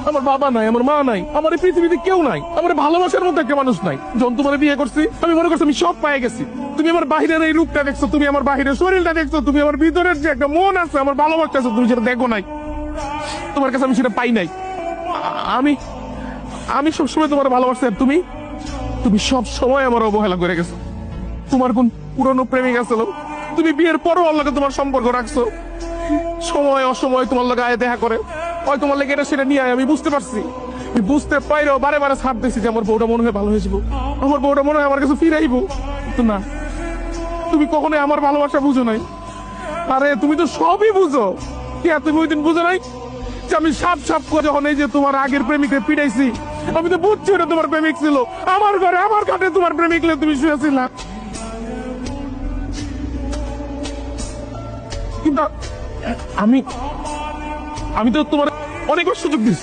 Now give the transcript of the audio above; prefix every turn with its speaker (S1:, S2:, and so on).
S1: আমার বাবা নাই, আমার মা নাই, আমার এই পৃথিবীতে কেউ নাই, আমার ভালোবাসার মতো একটা মানুষ নাই। যখন তোমার বিয়ে করছি আমি মনে করছি আমি সব পেয়ে গেছি। তুমি আমার বাহিরের এই রূপটা দেখছো, তুমি আমার বাহিরের শরীরটা দেখছো, তুমি আমার ভিতরের যে একটা মন আছে, আমার ভালোবাসা আছে, তুমি সেটা দেখো নাই। তোমার কাছে আমি সেটা পাই নাই। আমি আমি সবসময় তোমার ভালোবাসি, আর তুমি তুমি সব সময় আমার অবহেলা করে গেছো। তোমার কোন পুরনো প্রেমিক আছিল, তুমি বিয়ের পরও ওর লগে তোমার সম্পর্ক রাখছো। সময় অসময় তোমার লগে আয় দেখা করে, ওই তোমার লেগে এটা সেটা নিয়ে আয়। আমি বুঝতে পারছি, আমি বুঝতে পাইলেও বারে বারে ছাড় দিয়েছি যে আমার বউটা মনে হয় ভালো হয়েছিল, আমার বউটা মনে হয় আমার কাছে ফিরাইবো। তো না, তুমি কখনোই আমার ভালোবাসা বুঝো নাই। আরে তুমি তো সবই বুঝো। কি আর তুমি ওই দিন বুঝো নাই যে আমি সাপ সাপ করে যখন এই যে তোমার আগের প্রেমিককে পিটাইছি, আমি তো বুঝছি ওটা তোমার প্রেমিক ছিল। আমার ঘরে আমার কাটে তোমার প্রেমিক তুমি শুয়েছিল। কিন্তু আমি আমি তো তোমার অনেকবার সুযোগ দিচ্ছি।